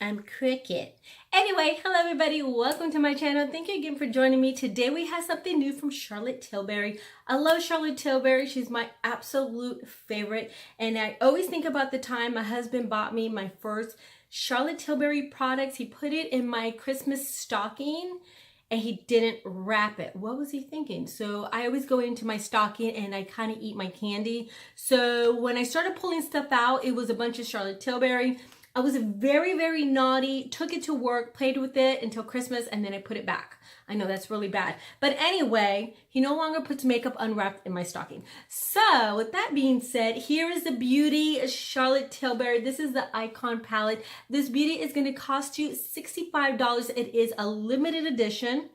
I'm Cricket. Anyway, hello everybody, welcome to my channel. Thank you again for joining me. Today we have something new from Charlotte Tilbury. I love Charlotte Tilbury. She's my absolute favorite. And I always think about the time my husband bought me my first Charlotte Tilbury products. He put it in my Christmas stocking and he didn't wrap it. What was he thinking? So I always go into my stocking and I kind of eat my candy. So when I started pulling stuff out, it was a bunch of Charlotte Tilbury. I was very, very naughty, took it to work, played with it until Christmas, and then I put it back. I know that's really bad. But anyway, he no longer puts makeup unwrapped in my stocking. So with that being said, here is the Beauty Charlotte Tilbury. This is the Icon palette. This beauty is going to cost you $65. It is a limited edition.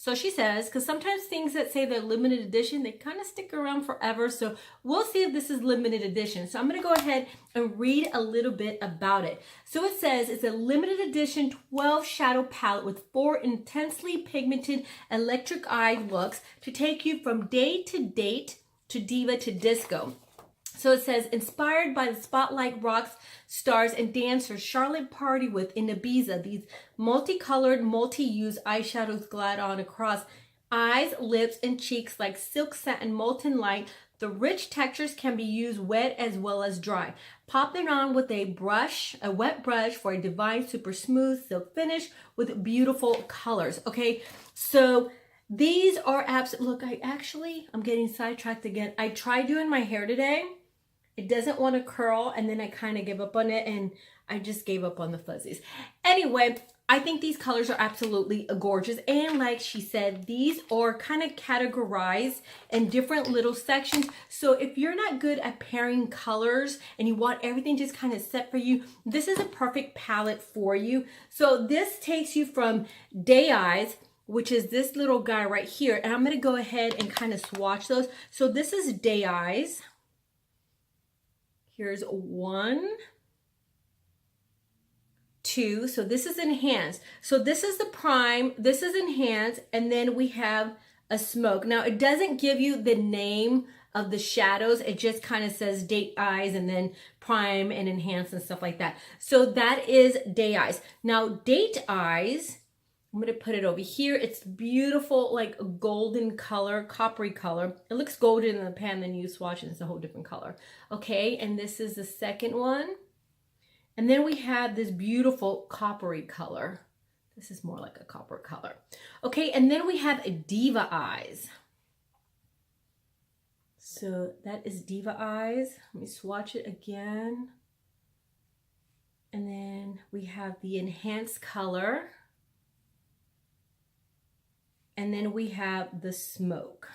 So she says, because sometimes things that say they're limited edition, they kind of stick around forever. So we'll see if this is limited edition. So I'm going to go ahead and read a little bit about it. So it says it's a limited edition 12 shadow palette with 4 intensely pigmented electric eye looks to take you from day to date to diva to disco. So it says, inspired by the spotlight rocks, stars, and dancers Charlotte party with in Ibiza, these multicolored, multi-use eyeshadows glide on across eyes, lips, and cheeks like silk satin molten light. The rich textures can be used wet as well as dry. Pop them on with a brush, a wet brush for a divine, super smooth silk finish with beautiful colors. Okay, so these are look, I'm getting sidetracked again. I tried doing my hair today. It doesn't want to curl, and then I kind of give up on it, and I just gave up on the fuzzies. Anyway, I think these colors are absolutely gorgeous, and like she said, these are kind of categorized in different little sections. So if you're not good at pairing colors and you want everything just kind of set for you, this is a perfect palette for you. So this takes you from Day Eyes, which is this little guy right here, and I'm going to go ahead and kind of swatch those. So this is Day Eyes. Here's 1, 2. So this is enhanced. So this is the prime, this is enhanced, and then we have a smoke. Now it doesn't give you the name of the shadows. It just kind of says Date Eyes and then prime and enhanced and stuff like that. So that is Day Eyes. Now Date Eyes, I'm going to put it over here. It's beautiful, like a golden color, coppery color. It looks golden in the pan, then you swatch it, it's a whole different color. Okay, and this is the second one. And then we have this beautiful coppery color. This is more like a copper color. Okay, and then we have a Diva Eyes. So that is Diva Eyes. Let me swatch it again. And then we have the enhanced color. And then we have the smoke.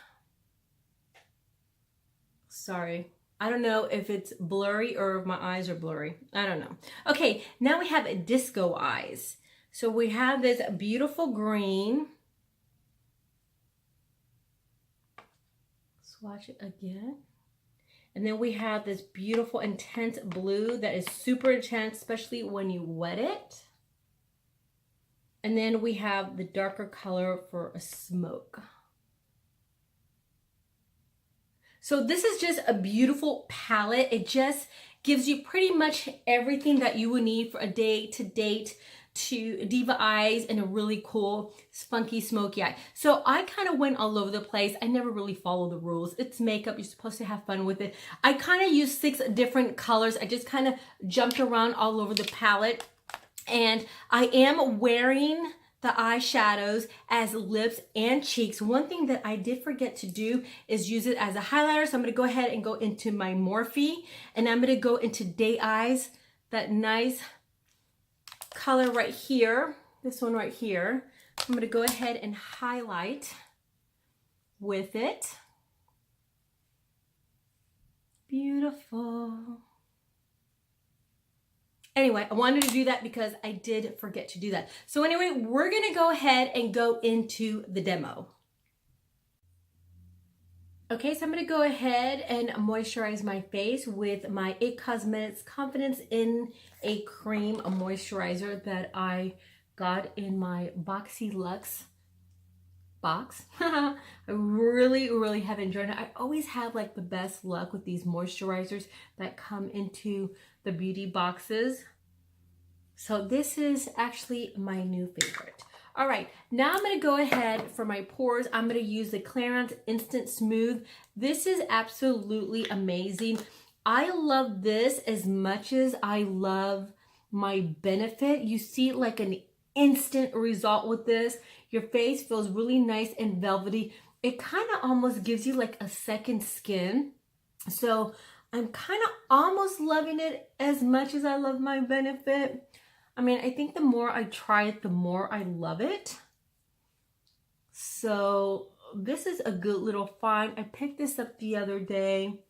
Sorry, I don't know if it's blurry or if my eyes are blurry. I don't know. Okay, now we have Disco Eyes. So we have this beautiful green. Swatch it again. And then we have this beautiful intense blue that is super intense, especially when you wet it. And then we have the darker color for a smoke. So this is just a beautiful palette. It just gives you pretty much everything that you would need for a day to date to Diva Eyes and a really cool, funky, smoky eye. So I kind of went all over the place. I never really follow the rules. It's makeup. You're supposed to have fun with it. I kind of used 6 different colors. I just kind of jumped around all over the palette. And I am wearing the eyeshadows as lips and cheeks. One thing that I did forget to do is use it as a highlighter. So I'm going to go ahead and go into my Morphe, and I'm going to go into Day Eyes, that nice color right here, this one right here. I'm going to go ahead and highlight with it. Beautiful. Anyway, I wanted to do that because I did forget to do that. So anyway, we're going to go ahead and go into the demo. Okay, so I'm going to go ahead and moisturize my face with my IT Cosmetics Confidence in a Cream moisturizer that I got in my Boxy Luxe box. I really have enjoyed it. I always have like the best luck with these moisturizers that come into the beauty boxes. So this is actually my new favorite. All right, now I'm gonna go ahead for my pores. I'm gonna use the Clarins Instant Smooth. This is absolutely amazing. I love this as much as I love my Benefit. You see like an instant result with this. Your face feels really nice and velvety. It kind of almost gives you like a second skin. So I'm kind of almost loving it as much as I love my Benefit. I mean, I think the more I try it, the more I love it. So this is a good little find. I picked this up the other day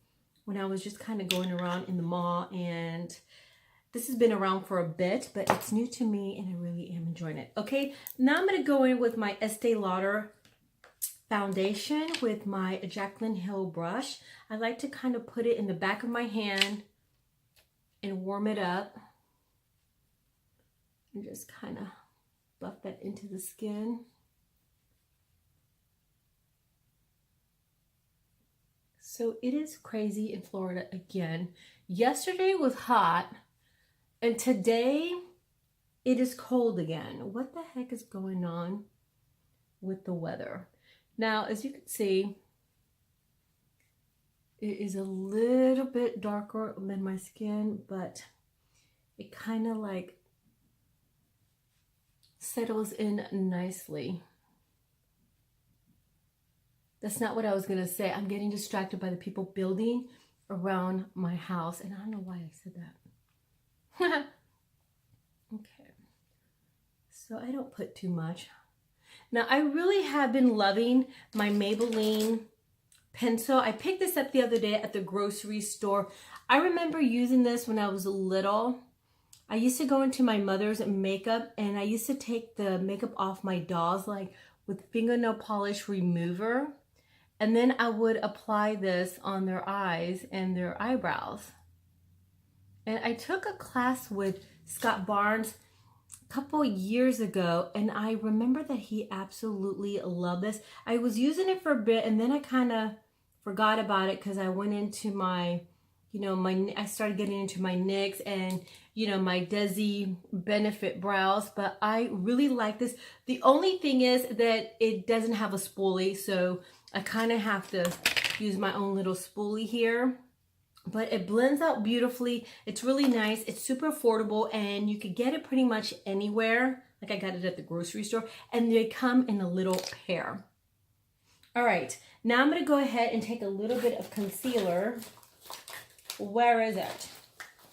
when I was just kind of going around in the mall, and this has been around for a bit, but it's new to me and I really am enjoying it. Okay, now I'm going to go in with my Estee Lauder foundation with my Jaclyn Hill brush. I like to kind of put it in the back of my hand and warm it up. And just kind of buff that into the skin. So it is crazy in Florida again. Yesterday was hot, and today it is cold again. What the heck is going on with the weather? Now, as you can see, it is a little bit darker than my skin, but it kind of like settles in nicely. That's not what I was gonna say. I'm getting distracted by the people building around my house, and I don't know why I said that. Okay, so I don't put too much. Now, I really have been loving my Maybelline pencil. I picked this up the other day at the grocery store. I remember using this when I was little. I used to go into my mother's makeup, and I used to take the makeup off my dolls like with fingernail polish remover, and then I would apply this on their eyes and their eyebrows. And I took a class with Scott Barnes a couple years ago, and I remember that he absolutely loved this. I was using it for a bit, and then I kind of forgot about it because I went into my, I started getting into my NYX and, my Desi Benefit brows, but I really like this. The only thing is that it doesn't have a spoolie, so I kind of have to use my own little spoolie here. But it blends out beautifully. It's really nice. It's super affordable, and you could get it pretty much anywhere. Like I got it at the grocery store, and they come in a little pair. All right, now I'm gonna go ahead and take a little bit of concealer. Where is it?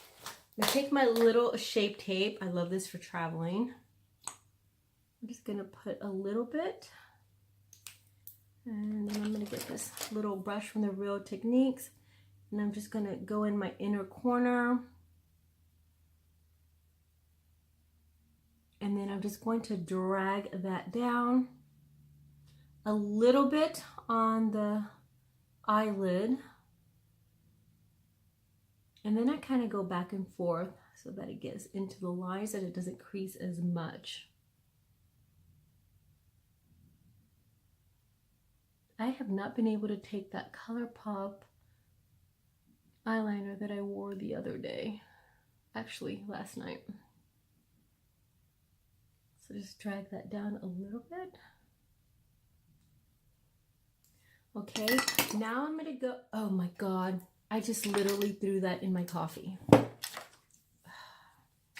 I'm gonna take my little Shape Tape. I love this for traveling. I'm just gonna put a little bit. And then I'm gonna get this little brush from the Real Techniques. And I'm just gonna go in my inner corner. And then I'm just going to drag that down a little bit on the eyelid. And then I kind of go back and forth so that it gets into the lines and it doesn't crease as much. I have not been able to take that Colourpop eyeliner that I wore the other day, actually last night. So just drag that down a little bit. Okay, now I'm gonna go, oh my God, I just literally threw that in my coffee.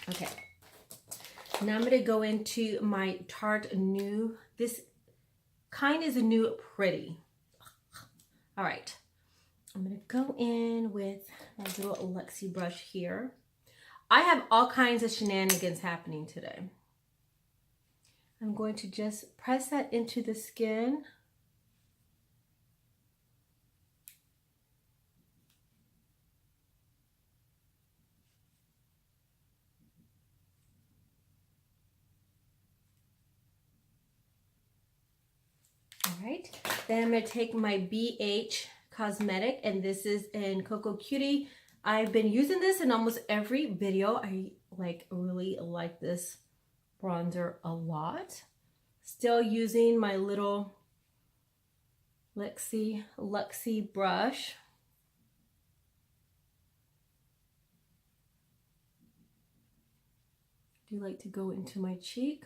Okay, now I'm gonna go into my Tarte New, this kind is a New Pretty. All right. I'm gonna go in with my little Luxie brush here. I have all kinds of shenanigans happening today. I'm going to just press that into the skin. All right, then I'm gonna take my BH Cosmetic, and this is in Coco Cutie. I've been using this in almost every video. I really like this bronzer a lot. Still using my little Luxie brush. do like to go into my cheek.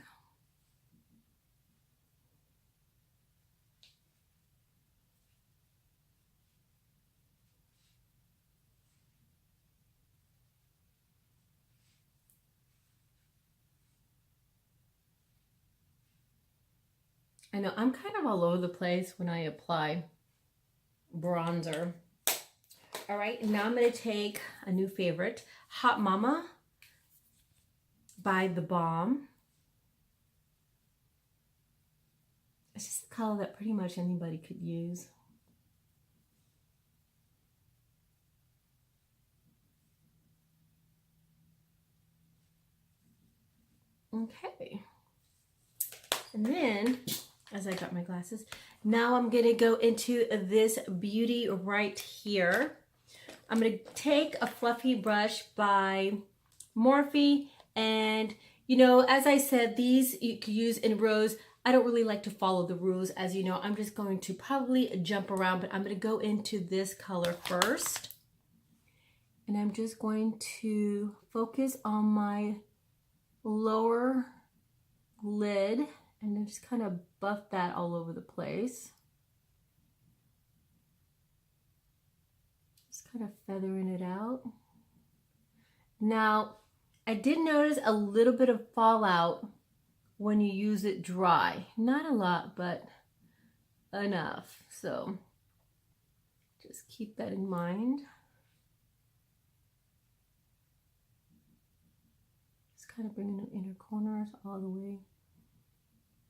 I know I'm kind of all over the place when I apply bronzer. All right, now I'm going to take a new favorite, Hot Mama by The Balm. It's just a color that pretty much anybody could use. Okay. And then, as I got my glasses, now I'm going to go into this beauty right here. I'm going to take a fluffy brush by Morphe, and you know, as I said, these you could use in rows. I don't really like to follow the rules, as you know. I'm just going to probably jump around, but I'm going to go into this color first. And I'm just going to focus on my lower lid and then just kind of buff that all over the place. Just kind of feathering it out. Now, I did notice a little bit of fallout when you use it dry. Not a lot, but enough. So just keep that in mind. Just kind of bringing the inner corners all the way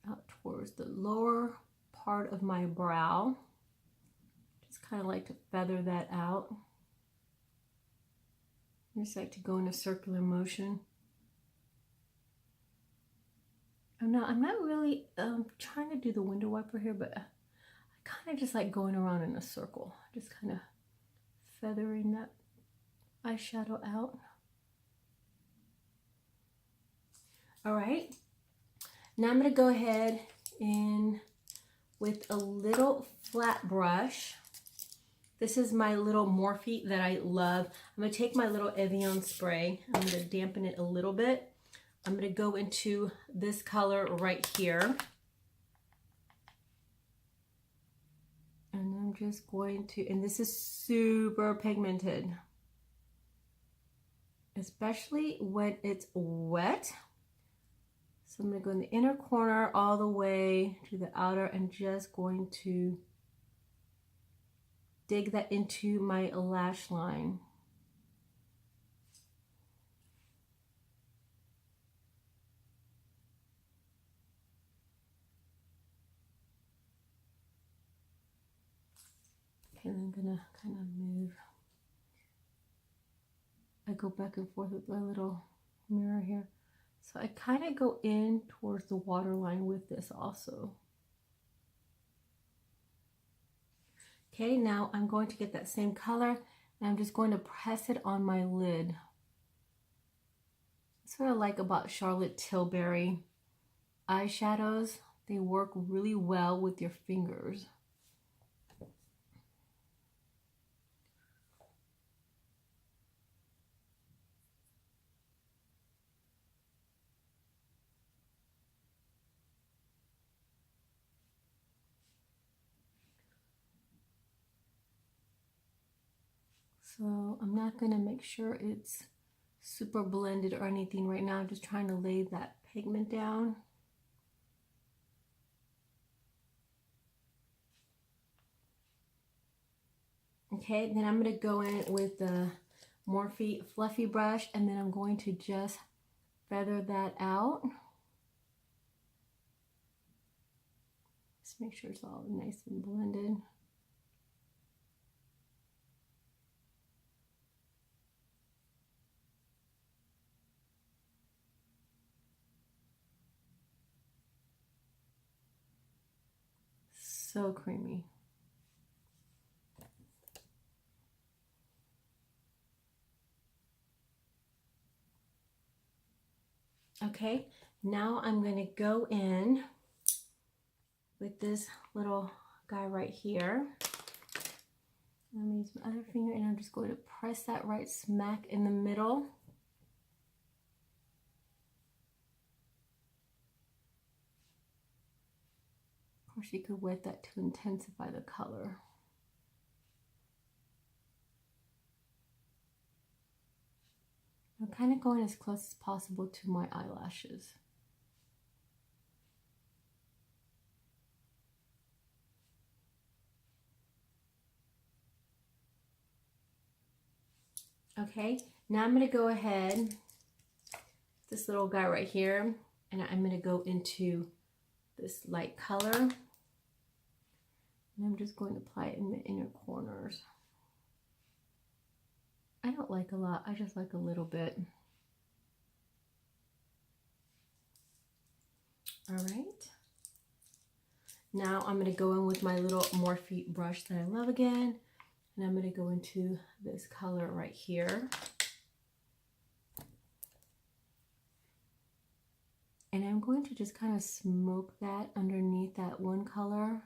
out towards the lower part of my brow. Just kind of like to feather that out. I just like to go in a circular motion. I'm not really trying to do the window wiper here, but I kind of just like going around in a circle. Just kind of feathering that eyeshadow out. All right. Now I'm going to go ahead and with a little flat brush. This is my little Morphe that I love. I'm going to take my little Avail spray. I'm going to dampen it a little bit. I'm going to go into this color right here. And I'm just going to, and this is super pigmented, especially when it's wet. So I'm going to go in the inner corner all the way to the outer and just going to dig that into my lash line. Okay, I'm gonna kind of move. I go back and forth with my little mirror here. So I kind of go in towards the waterline with this also. Okay, now I'm going to get that same color and I'm just going to press it on my lid. That's what I like about Charlotte Tilbury eyeshadows. They work really well with your fingers. So I'm not going to make sure it's super blended or anything right now. I'm just trying to lay that pigment down. Okay, then I'm going to go in with the Morphe fluffy brush and then I'm going to just feather that out. Just make sure it's all nice and blended. So creamy. Okay, now I'm going to go in with this little guy right here. I'm going to use my other finger and I'm just going to press that right smack in the middle. course, you could wet that to intensify the color. I'm kind of going as close as possible to my eyelashes. Okay, now I'm going to go ahead, this little guy right here, and I'm going to go into this light color. And I'm just going to apply it in the inner corners. I don't like a lot, I just like a little bit. All right. Now I'm going to go in with my little Morphe brush that I love again. And I'm going to go into this color right here. And I'm going to just kind of smoke that underneath that one color.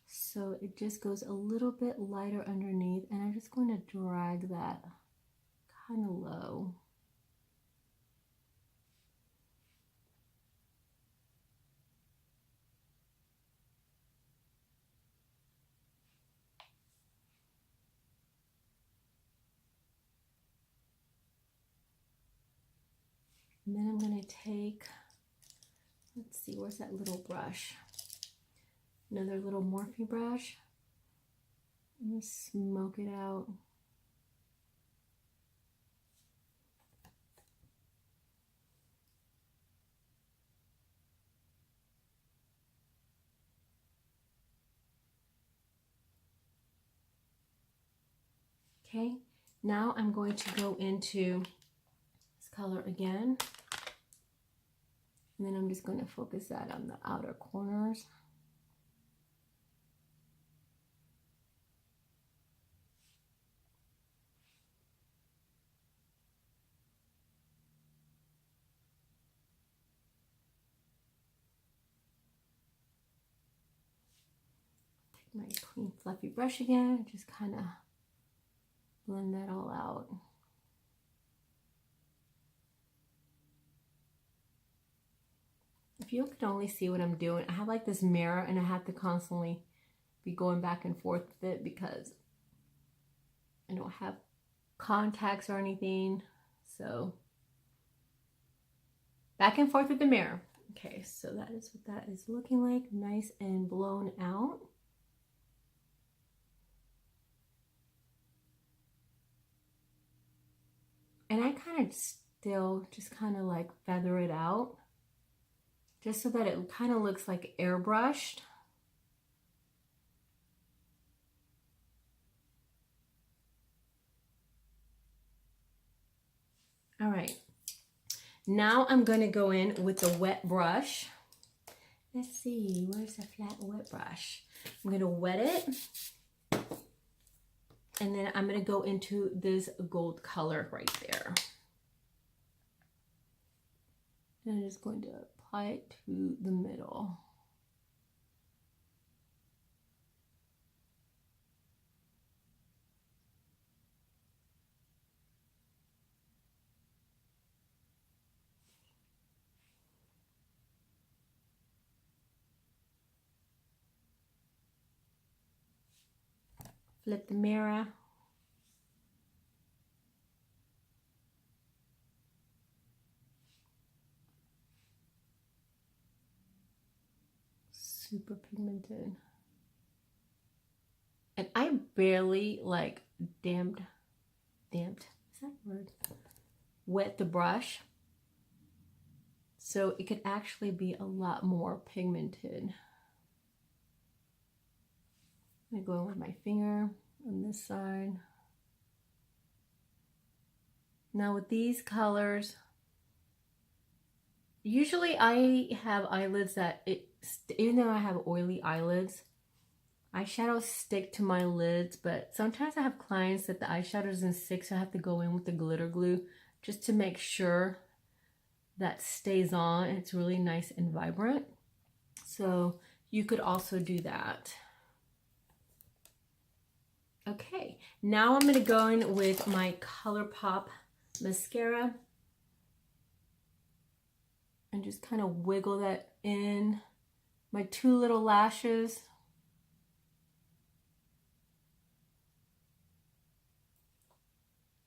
So it just goes a little bit lighter underneath. And I'm just going to drag that kind of low. And then I'm going to take, let's see, where's that little brush? Another little Morphe brush. I'm going to smoke it out. Okay, now I'm going to go into this color again. And then I'm just going to focus that on the outer corners. Take my clean fluffy brush again and just kind of blend that all out. If you can only see what I'm doing, I have like this mirror and I have to constantly be going back and forth with it because I don't have contacts or anything. So back and forth with the mirror. Okay, so that is what that is looking like, nice and blown out. And I kind of still just kind of like feather it out, just so that it kind of looks like airbrushed. All right, now I'm going to go in with the wet brush. Let's see, where's the flat wet brush? I'm going to wet it. And then I'm going to go into this gold color right there. And I'm just going to apply it to the middle. Flip the mirror. Super pigmented. And I barely like damped, is that a word? Wet the brush. So it could actually be a lot more pigmented. I'm going to go in with my finger on this side. Now with these colors, usually I have eyelids that, even though I have oily eyelids, eyeshadows stick to my lids, but sometimes I have clients that the eyeshadow doesn't stick, so I have to go in with the glitter glue just to make sure that stays on and it's really nice and vibrant. So you could also do that. Okay, now I'm going to go in with my Colourpop mascara and just kind of wiggle that in my two little lashes.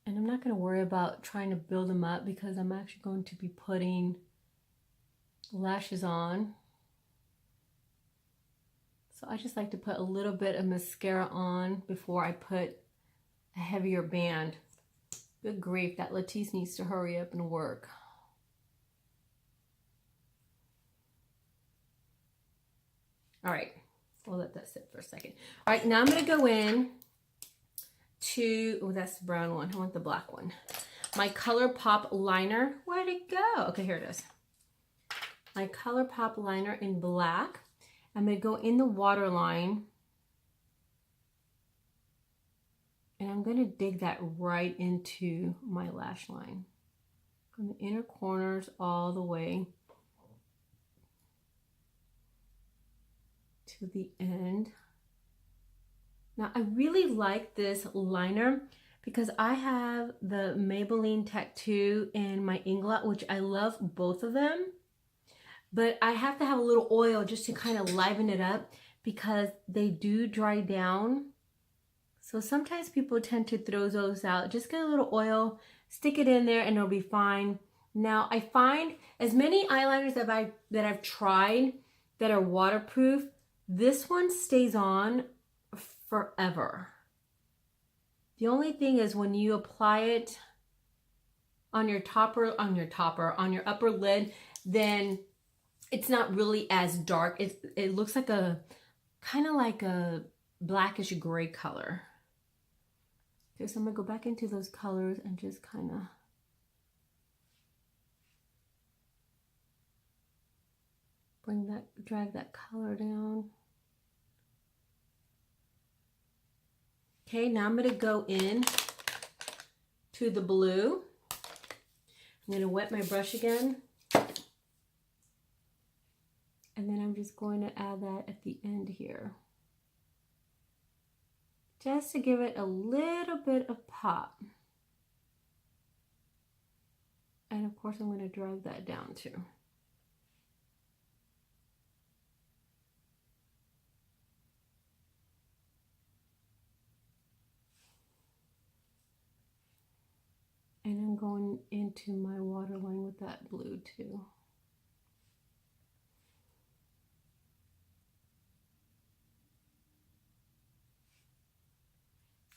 And I'm not going to worry about trying to build them up because I'm actually going to be putting lashes on. So I just like to put a little bit of mascara on before I put a heavier band. Good grief, that Latisse needs to hurry up and work. All right, we'll let that sit for a second. All right, now I'm gonna go in to, oh, that's the brown one. I want the black one. My Colourpop liner. Where'd it go? Okay, here it is. My Colourpop liner in black. I'm going to go in the waterline. And I'm going to dig that right into my lash line. From the inner corners all the way to the end. Now, I really like this liner because I have the Maybelline Tattoo and my Inglot, which I love both of them. But I have to have a little oil just to kind of liven it up because they do dry down. So sometimes people tend to throw those out. Just get a little oil, stick it in there, and it'll be fine. Now, I find as many eyeliners that I've tried that are waterproof, this one stays on forever. The only thing is when you apply it on your upper lid, then it's not really as dark. It looks like a kind of like a blackish gray color. Okay, so I'm gonna go back into those colors and just kind of drag that color down. Okay, now I'm gonna go in to the blue. I'm gonna wet my brush again. And then I'm just going to add that at the end here. Just to give it a little bit of pop. And of course I'm going to drag that down too. And I'm going into my waterline with that blue too.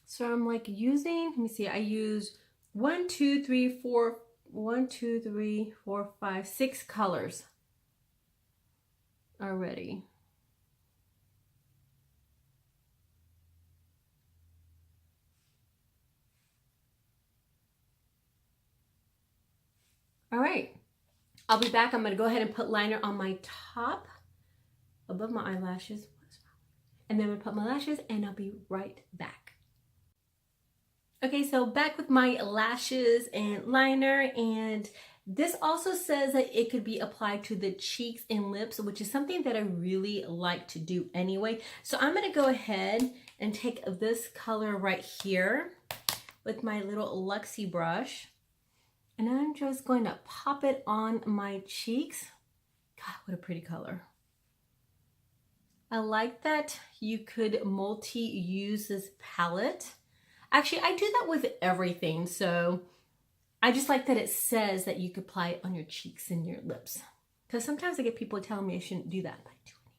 So I'm like using, let me see, I use 6 colors already. All right, I'll be back. I'm gonna go ahead and put liner on my top above my eyelashes. And then I'm gonna put my lashes and I'll be right back. Okay, so back with my lashes and liner, and this also says that it could be applied to the cheeks and lips, which is something that I really like to do anyway. So I'm gonna go ahead and take this color right here with my little Luxie brush, and I'm just going to pop it on my cheeks. God, what a pretty color. I like that you could multi-use this palette. Actually, I do that with everything, so I just like that it says that you could apply it on your cheeks and your lips. Because sometimes I get people telling me I shouldn't do that, but I do anyway.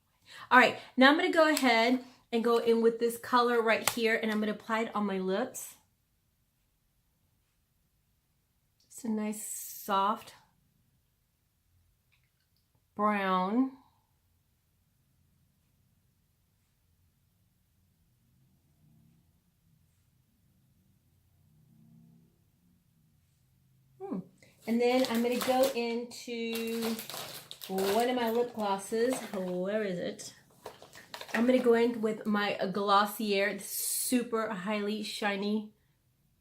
All right, now I'm going to go ahead and go in with this color right here, and I'm going to apply it on my lips. It's a nice, soft brown. And then I'm going to go into one of my lip glosses. Where is it? I'm going to go in with my Glossier, super highly shiny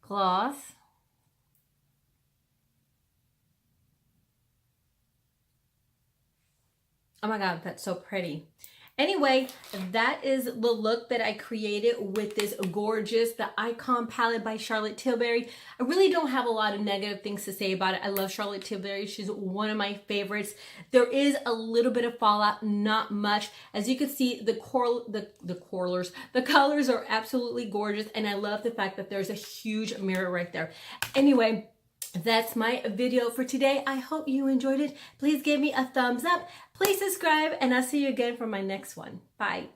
gloss. Oh my God, that's so pretty. Anyway, that is the look that I created with this gorgeous, the Icon palette by Charlotte Tilbury. I really don't have a lot of negative things to say about it. I love Charlotte Tilbury. She's one of my favorites. There is a little bit of fallout, not much. As you can see, the colors are absolutely gorgeous, and I love the fact that there's a huge mirror right there. Anyway, that's my video for today. I hope you enjoyed it. Please give me a thumbs up. Please subscribe, and I'll see you again for my next one. Bye.